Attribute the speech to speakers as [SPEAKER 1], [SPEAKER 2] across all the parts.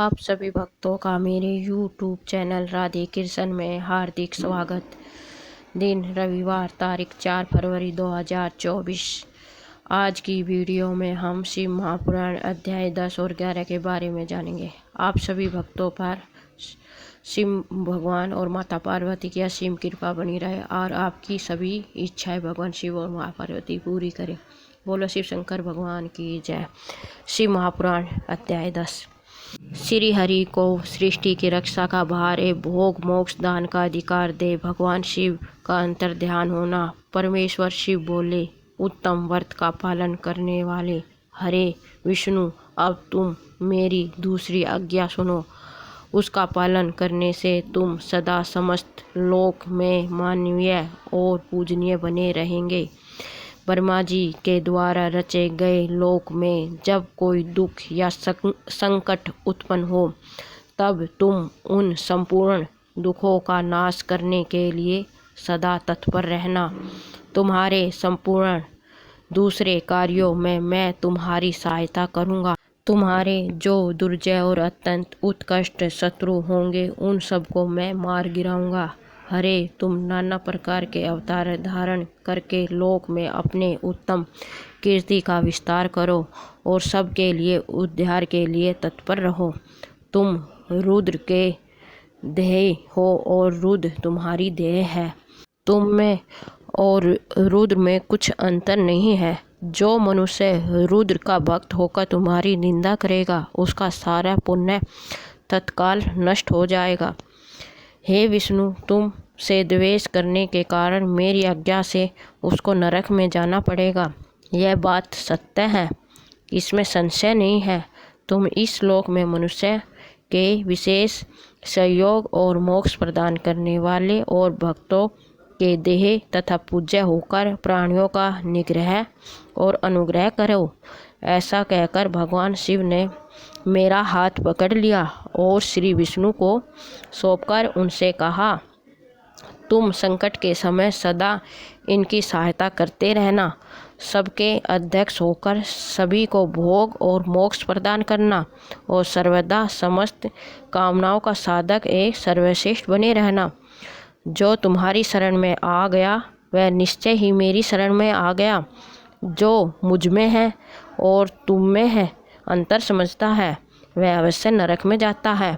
[SPEAKER 1] आप सभी भक्तों का मेरे YouTube चैनल राधे कृष्ण में हार्दिक स्वागत। दिन रविवार तारीख 4 फरवरी 2024। आज की वीडियो में हम शिव महापुराण अध्याय 10 और 11 के बारे में जानेंगे। आप सभी भक्तों पर शिव भगवान और माता पार्वती की असीम कृपा बनी रहे और आपकी सभी इच्छाएं भगवान शिव और माता पार्वती पूरी करें। बोलो शिव शंकर भगवान की जय। शिव महापुराण अध्याय 10। श्री हरि को सृष्टि की रक्षा का भार एवं भोग मोक्ष दान का अधिकार दे भगवान शिव का अंतर ध्यान होना। परमेश्वर शिव बोले, उत्तम व्रत का पालन करने वाले हरे विष्णु, अब तुम मेरी दूसरी आज्ञा सुनो। उसका पालन करने से तुम सदा समस्त लोक में माननीय और पूजनीय बने रहेंगे। ब्रह्मा जी के द्वारा रचे गए लोक में जब कोई दुख या संकट उत्पन्न हो, तब तुम उन संपूर्ण दुखों का नाश करने के लिए सदा तत्पर रहना। तुम्हारे संपूर्ण दूसरे कार्यों में मैं तुम्हारी सहायता करूंगा। तुम्हारे जो दुर्जय और अत्यंत उत्कृष्ट शत्रु होंगे, उन सबको मैं मार गिराऊंगा। हरे, तुम नाना प्रकार के अवतार धारण करके लोक में अपने उत्तम कीर्ति का विस्तार करो और सबके लिए उद्धार के लिए तत्पर रहो। तुम रुद्र के देह हो और रुद्र तुम्हारी देह है। तुम में और रुद्र में कुछ अंतर नहीं है। जो मनुष्य रुद्र का भक्त होकर तुम्हारी निंदा करेगा, उसका सारा पुण्य तत्काल नष्ट हो जाएगा। हे विष्णु, तुम से द्वेष करने के कारण मेरी आज्ञा से उसको नरक में जाना पड़ेगा। यह बात सत्य है, इसमें संशय नहीं है। तुम इस लोक में मनुष्य के विशेष सहयोग और मोक्ष प्रदान करने वाले और भक्तों के देह तथा पूज्य होकर प्राणियों का निग्रह और अनुग्रह करो। ऐसा कहकर भगवान शिव ने मेरा हाथ पकड़ लिया और श्री विष्णु को सौंपकर उनसे कहा, तुम संकट के समय सदा इनकी सहायता करते रहना। सबके अध्यक्ष होकर सभी को भोग और मोक्ष प्रदान करना और सर्वदा समस्त कामनाओं का साधक एक सर्वश्रेष्ठ बने रहना। जो तुम्हारी शरण में आ गया वह निश्चय ही मेरी शरण में आ गया। जो मुझ में है और तुम में है अंतर समझता है, वह अवश्य नरक में जाता है।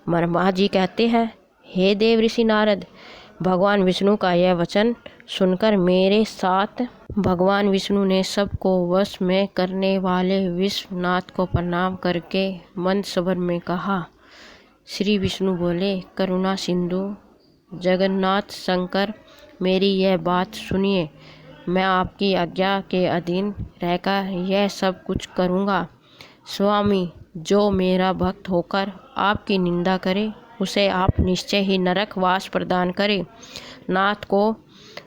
[SPEAKER 1] ब्रह्मा जी कहते हैं, हे देव ऋषि नारद, भगवान विष्णु का यह वचन सुनकर मेरे साथ भगवान विष्णु ने सबको वश में करने वाले विश्वनाथ को प्रणाम करके मंद स्वर में कहा। श्री विष्णु बोले, करुणा सिंधु जगन्नाथ शंकर, मेरी यह बात सुनिए। मैं आपकी आज्ञा के अधीन रहकर यह सब कुछ करूँगा। स्वामी, जो मेरा भक्त होकर आपकी निंदा करे, उसे आप निश्चय ही नरक वास प्रदान करें। नाथ को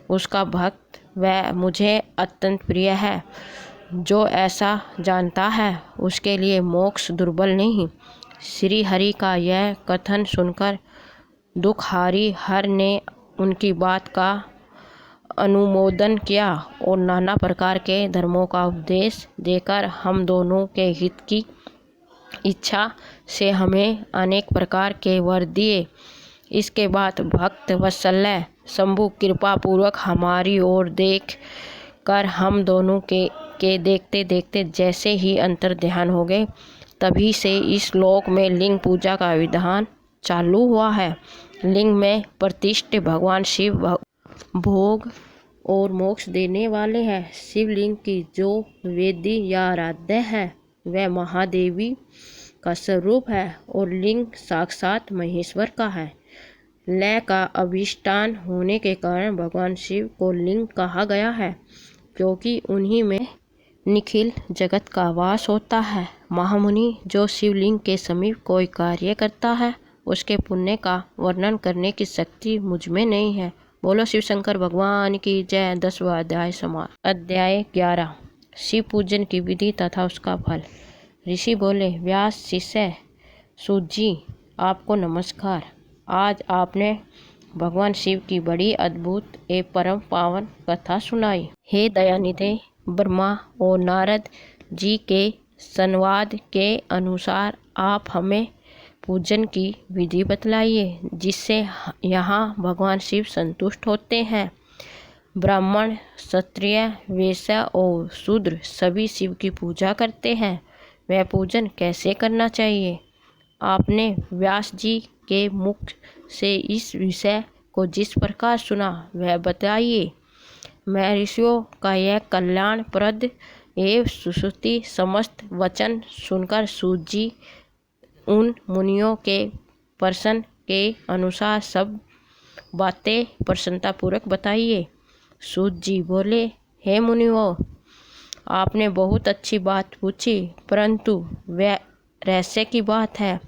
[SPEAKER 1] उसका भक्त वह मुझे अत्यंत प्रिय है। जो ऐसा जानता है, उसके लिए मोक्ष दुर्बल नहीं। श्री हरि का यह कथन सुनकर दुखहारी हर ने उनकी बात का अनुमोदन किया और नाना प्रकार के धर्मों का उपदेश देकर हम दोनों के हित की इच्छा से हमें अनेक प्रकार के वर दिए। इसके बाद भक्त वत्सल्य शंभु कृपा पूर्वक हमारी ओर देख कर हम दोनों के देखते देखते जैसे ही अंतर ध्यान हो गए, तभी से इस लोक में लिंग पूजा का विधान चालू हुआ है। लिंग में प्रतिष्ठित भगवान शिव भोग और मोक्ष देने वाले हैं। शिवलिंग की जो वेदी या आराध्य है, वह महादेवी का स्वरूप है और लिंग साक्षात महेश्वर का है। लय का अभिष्ठान होने के कारण भगवान शिव को लिंग कहा गया है, क्योंकि उन्हीं में निखिल जगत का वास होता है। महामुनि, जो शिवलिंग के समीप कोई कार्य करता है, उसके पुण्य का वर्णन करने की शक्ति मुझ में नहीं है। बोलो शिव शंकर भगवान की जय। 10वां अध्याय समाप्त। अध्याय 11। शिव पूजन की विधि तथा उसका फल। ऋषि बोले, व्यास शिष्य सूत जी, आपको नमस्कार। आज आपने भगवान शिव की बड़ी अद्भुत एवं परम पावन कथा सुनाई। हे दयानिधे, ब्रह्मा और नारद जी के संवाद के अनुसार आप हमें पूजन की विधि बतलाइए जिससे यहाँ भगवान शिव संतुष्ट होते हैं। ब्राह्मण, क्षत्रिय, वैश्य और शूद्र सभी शिव की पूजा करते हैं। वह पूजन कैसे करना चाहिए? आपने व्यास जी के मुख से इस विषय को जिस प्रकार सुना वह बताइए। महर्षियों का यह कल्याणप्रद एवं सुश्रुति समस्त वचन सुनकर सूत जी उन मुनियों के प्रश्न के अनुसार सब बातें प्रसन्नतापूर्वक बताइए। सूत जी बोले, हे मुनियों, आपने बहुत अच्छी बात पूछी, परंतु वह रहस्य की बात है।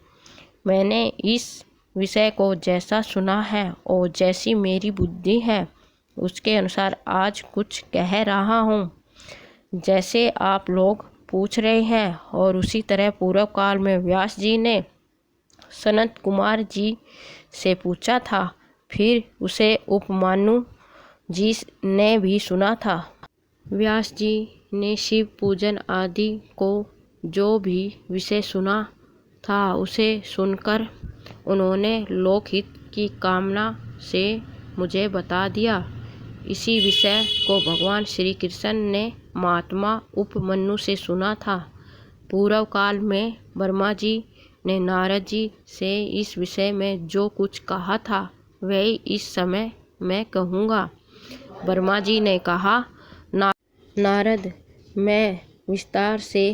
[SPEAKER 1] मैंने इस विषय को जैसा सुना है और जैसी मेरी बुद्धि है उसके अनुसार आज कुछ कह रहा हूँ। जैसे आप लोग पूछ रहे हैं और उसी तरह पूर्व काल में व्यास जी ने सनत कुमार जी से पूछा था, फिर उसे उपमानु जी ने भी सुना था। व्यास जी ने शिव पूजन आदि को जो भी विषय सुना था उसे सुनकर उन्होंने लोकहित की कामना से मुझे बता दिया। इसी विषय को भगवान श्री कृष्ण ने महात्मा उपमन्यु से सुना था। पूर्व काल में ब्रह्मा जी ने नारद जी से इस विषय में जो कुछ कहा था वही इस समय मैं कहूँगा। ब्रह्मा जी ने कहा, नारद, मैं विस्तार से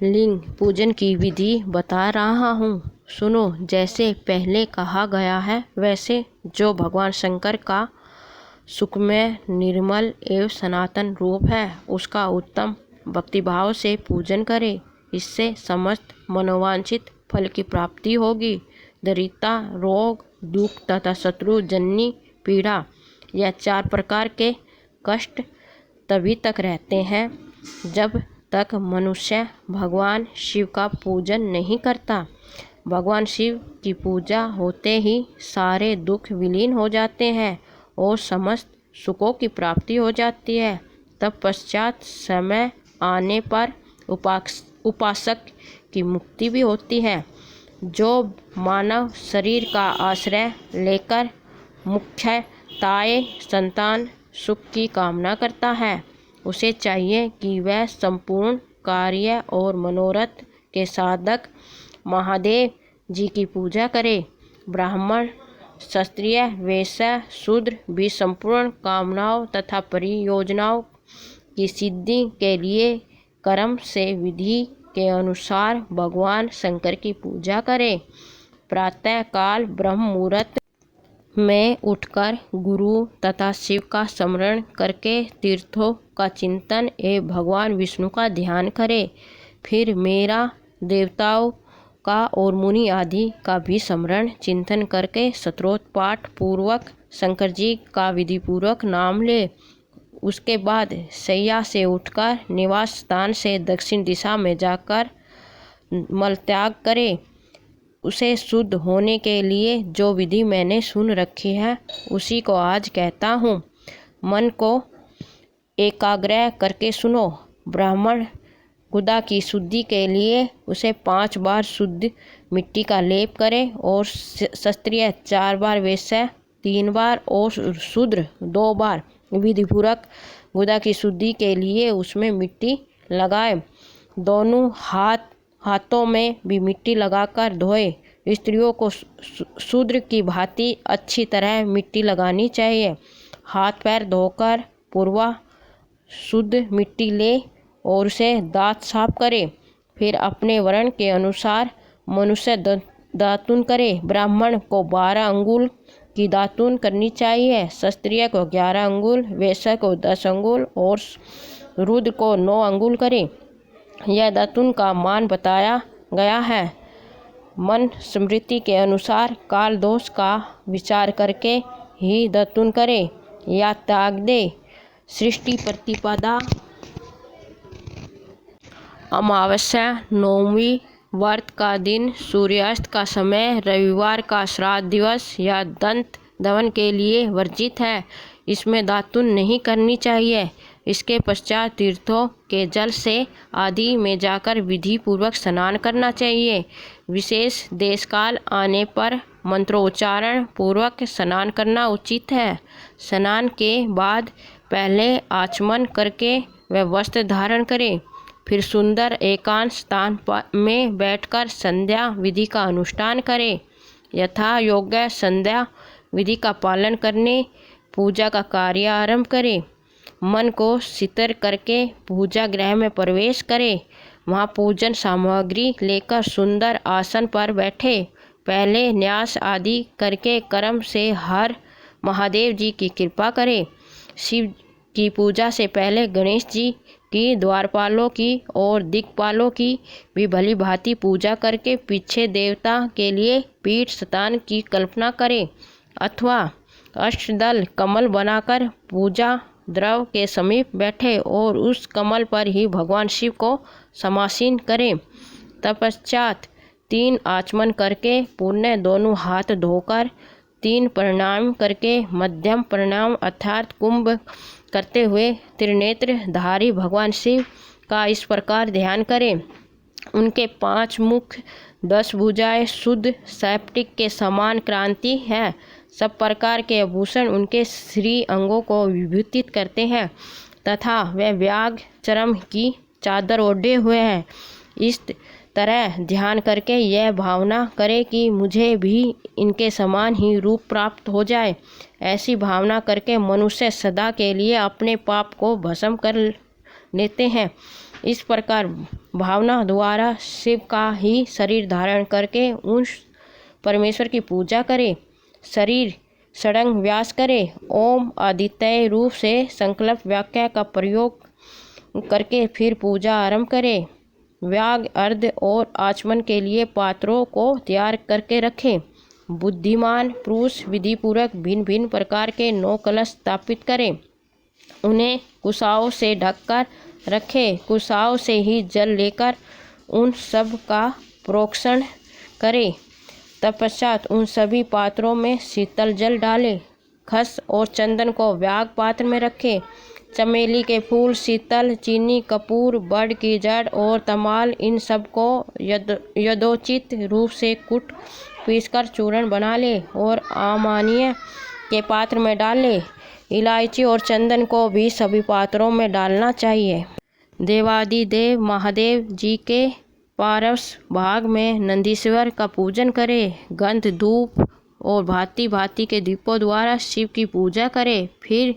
[SPEAKER 1] लिंग पूजन की विधि बता रहा हूँ, सुनो। जैसे पहले कहा गया है वैसे जो भगवान शंकर का सुखमय, निर्मल एवं सनातन रूप है उसका उत्तम भक्तिभाव से पूजन करे। इससे समस्त मनोवांछित फल की प्राप्ति होगी। दरिद्रता, रोग, दुख तथा शत्रु जन्य पीड़ा, यह 4 प्रकार के कष्ट तभी तक रहते हैं जब तक मनुष्य भगवान शिव का पूजन नहीं करता। भगवान शिव की पूजा होते ही सारे दुख विलीन हो जाते हैं और समस्त सुखों की प्राप्ति हो जाती है। तब पश्चात समय आने पर उपासक की मुक्ति भी होती है। जो मानव शरीर का आश्रय लेकर मुख्यतः संतान सुख की कामना करता है उसे चाहिए कि वह संपूर्ण कार्य और मनोरथ के साधक महादेव जी की पूजा करे। ब्राह्मण, क्षत्रिय, वैश्य, शूद्र भी संपूर्ण कामनाओं तथा परियोजनाओं की सिद्धि के लिए कर्म से विधि के अनुसार भगवान शंकर की पूजा करें। प्रातः काल ब्रह्म मुहूर्त में उठकर गुरु तथा शिव का स्मरण करके तीर्थों का चिंतन एवं भगवान विष्णु का ध्यान करें। फिर मेरा, देवताओं का और मुनि आदि का भी स्मरण चिंतन करके स्तोत्रपाठ पूर्वक शंकर जी का विधि पूर्वक नाम ले। उसके बाद शैया से उठकर निवास स्थान से दक्षिण दिशा में जाकर मलत्याग करे। उसे शुद्ध होने के लिए जो विधि मैंने सुन रखी है उसी को आज कहता हूँ। मन को एकाग्र करके सुनो। ब्राह्मण गुदा की शुद्धि के लिए उसे 5 बार शुद्ध मिट्टी का लेप करे और क्षत्रिय 4 बार, वैश्य 3 बार और शूद्र 2 बार विधिपूर्वक गुदा की शुद्धि के लिए उसमें मिट्टी लगाए। दोनों हाथों में भी मिट्टी लगाकर धोए। स्त्रियों को शूद्र की भांति अच्छी तरह मिट्टी लगानी चाहिए। हाथ पैर धोकर पूर्वा शुद्ध मिट्टी ले और उसे दांत साफ करे। फिर अपने वर्ण के अनुसार मनुष्य दातुन करे। ब्राह्मण को 12 अंगुल की दातुन करनी चाहिए, क्षत्रिय को 11 अंगुल, वैश्य को 10 अंगुल और रुद्र को 9 अंगुल करे। यह दातुन का मान बताया गया है। मन स्मृति के अनुसार काल दोष का विचार करके ही दातुन करे या त्याग दे। सृष्टि प्रतिपदा, अमावस्या, नवमी, व्रत का दिन, सूर्यास्त का समय, रविवार का श्राद्ध दिवस या दंत दमन के लिए वर्जित है। इसमें दातुन नहीं करनी चाहिए। इसके पश्चात तीर्थों के जल से आदि में जाकर विधि पूर्वक स्नान करना चाहिए। विशेष देशकाल आने पर मंत्रोच्चारण पूर्वक स्नान करना उचित है। स्नान के बाद पहले आचमन करके वह वस्त्र धारण करें, फिर सुंदर एकांत स्थान में बैठकर संध्या विधि का अनुष्ठान करें। यथा योग्य संध्या विधि का पालन करने पूजा का कार्य आरंभ करें। मन को स्थिर करके पूजा गृह में प्रवेश करें। वहाँ पूजन सामग्री लेकर सुंदर आसन पर बैठे। पहले न्यास आदि करके कर्म से हर महादेव जी की कृपा करें। शिव की पूजा से पहले गणेश जी की, द्वारपालों की और दिक्पालों की भी भली भांति पूजा करके पीछे देवता के लिए पीठ स्थान की कल्पना करें अथवा अष्टदल कमल बनाकर पूजा द्रव के समीप बैठे और उस कमल पर ही भगवान शिव को समासीन करें। तत्पश्चात 3 आचमन करके पुण्य दोनों हाथ धोकर 3 प्रणाम करके मध्यम प्रणाम अर्थात कुंभ करते हुए त्रिनेत्र धारी भगवान शिव का इस प्रकार ध्यान करें। उनके 5 मुख, 10 भुजाएं शुद्ध सैप्टिक के समान क्रांति है। सब प्रकार के आभूषण उनके श्री अंगों को विभूषित करते हैं तथा वे व्याघ चर्म की चादर ओढ़े हुए हैं। इस तरह ध्यान करके यह भावना करें कि मुझे भी इनके समान ही रूप प्राप्त हो जाए। ऐसी भावना करके मनुष्य सदा के लिए अपने पाप को भस्म कर लेते हैं। इस प्रकार भावना द्वारा शिव का ही शरीर धारण करके उन परमेश्वर की पूजा करें। शरीर षडंग व्यास करें। ओम आदित्य रूप से संकल्प वाक्य का प्रयोग करके फिर पूजा आरंभ करें। व्याग अर्ध और आचमन के लिए पात्रों को तैयार करके रखें। बुद्धिमान पुरुष विधि पूर्वक भिन्न भिन्न प्रकार के 9 कलश स्थापित करें। उन्हें कुशाओं से ढककर रखें। कुशाओं से ही जल लेकर उन सब का प्रोक्षण करें। तत्पश्चात उन सभी पात्रों में शीतल जल डालें। खस और चंदन को व्याग पात्र में रखें। चमेली के फूल, शीतल, चीनी, कपूर, बड़ की जड़ और तमाल, इन सब को यथोचित रूप से कूट पीसकर चूर्ण बना ले और आमानीय के पात्र में डाल ले। इलायची और चंदन को भी सभी पात्रों में डालना चाहिए। देवादिदेव महादेव जी के पार्श्व भाग में नंदीश्वर का पूजन करें। गंध, धूप और भांति भांति के दीपों द्वारा शिव की पूजा करें। फिर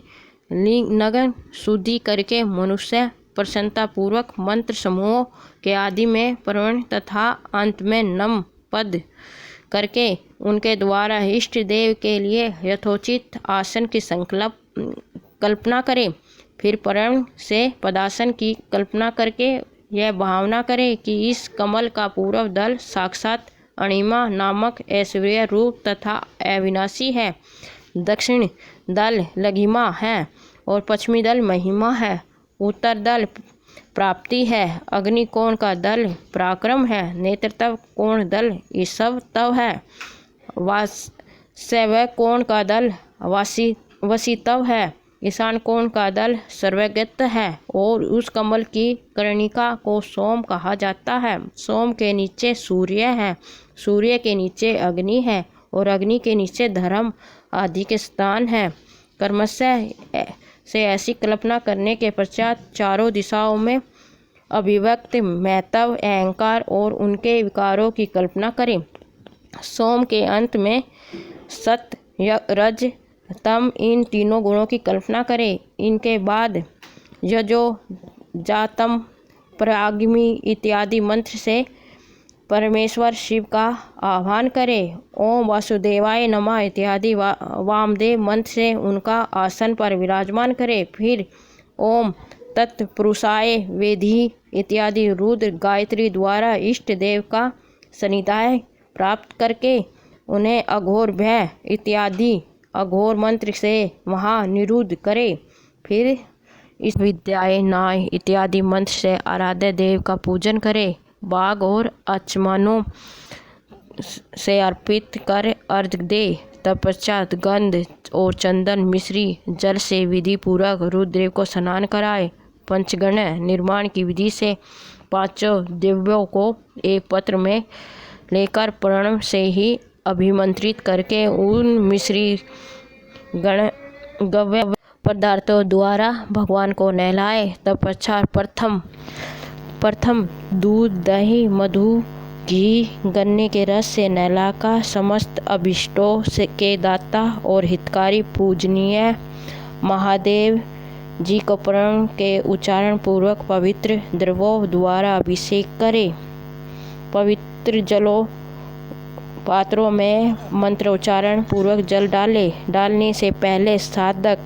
[SPEAKER 1] लिंग नगन शुद्धि करके मनुष्य प्रसन्नता पूर्वक मंत्र समूहों के आदि में प्रवण तथा अंत में नम पद करके उनके द्वारा इष्ट देव के लिए यथोचित आसन की कल्पना करें। फिर प्रण से पदासन की कल्पना करके यह भावना करें कि इस कमल का पूर्व दल साक्षात अणिमा नामक ऐश्वर्य रूप तथा अविनाशी है। दक्षिण दल लघिमा है और पश्चिमी दल महिमा है। उत्तर दल प्राप्ति है। अग्नि कोण का दल पराक्रम है। नेत्रतव कोण दल ईशव तव है। वायव्य कोण का दल वसीतव है। ईशान कोण का दल सर्वज्ञत्व है और उस कमल की कर्णिका को सोम कहा जाता है। सोम के नीचे सूर्य है, सूर्य के नीचे अग्नि है और अग्नि के नीचे धर्म आदि के स्थान है। कर्मशः से ऐसी कल्पना करने के पश्चात चारों दिशाओं में अभिव्यक्त महत्व, अहंकार और उनके विकारों की कल्पना करें। सोम के अंत में सत्य, रज, तम, इन तीनों गुणों की कल्पना करें। इनके बाद यजो, जातम, प्राग्नि इत्यादि मंत्र से परमेश्वर शिव का आह्वान करें। ओम वासुदेवाय नमः इत्यादि वामदेव मंत्र से उनका आसन पर विराजमान करें। फिर ओम तत्पुरुषाय वेदी इत्यादि रुद्र गायत्री द्वारा इष्ट देव का सानिध्य प्राप्त करके उन्हें अघोर भय इत्यादि अघोर मंत्र से वहाँ निरुद्ध करें। फिर इस विद्याए नाय इत्यादि मंत्र से आराध्य देव का पूजन करें। बाग और आचमनों से अर्पित कर अर्घ दे। तत्पश्चात गंध और चंदन मिश्री जल से विधि पूर्वक रुद्रदेव को स्नान कराए। पंचगण निर्माण की विधि से 5 दिव्यों को एक पत्र में लेकर प्रण से ही अभिमंत्रित करके उन मिश्री गण गव्य पदार्थों द्वारा भगवान को नहलाए। तत्पश्चात प्रथम दूध, दही, मधु, घी, गन्ने के रस से नहलाकर समस्त अभिष्टों के दाता और हितकारी पूजनीय महादेव जी को प्रण के उच्चारण पूर्वक पवित्र द्रव्यों द्वारा अभिषेक करे। पवित्र जलों पात्रों में मंत्रोच्चारण पूर्वक जल डालने से पहले साधक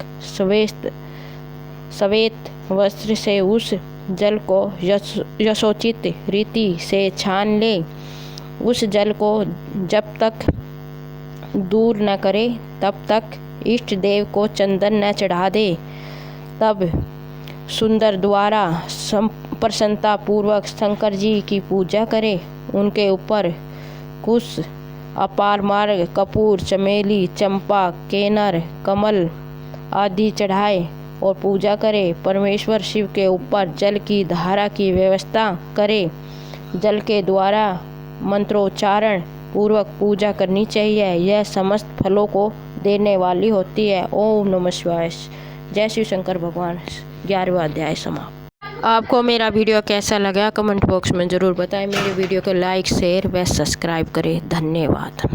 [SPEAKER 1] श्वेत वस्त्र से उस जल को यथोचित रीति से छान ले। उस जल को जब तक दूर न करे तब तक इष्ट देव को चंदन न चढ़ा दे। तब सुंदर द्वारा प्रसन्नता पूर्वक शंकर जी की पूजा करे। उनके ऊपर कुश, अपार मार्ग, कपूर, चमेली, चंपा, केनर, कमल आदि चढ़ाए और पूजा करे। परमेश्वर शिव के ऊपर जल की धारा की व्यवस्था करे। जल के द्वारा मंत्रोच्चारण पूर्वक पूजा करनी चाहिए। यह समस्त फलों को देने वाली होती है। ओम नमः शिवाय। जय शिव शंकर भगवान। 11वां अध्याय समाप्त। आपको मेरा वीडियो कैसा लगा कमेंट बॉक्स में ज़रूर बताएं। मेरे वीडियो को लाइक, शेयर व सब्सक्राइब करें। धन्यवाद।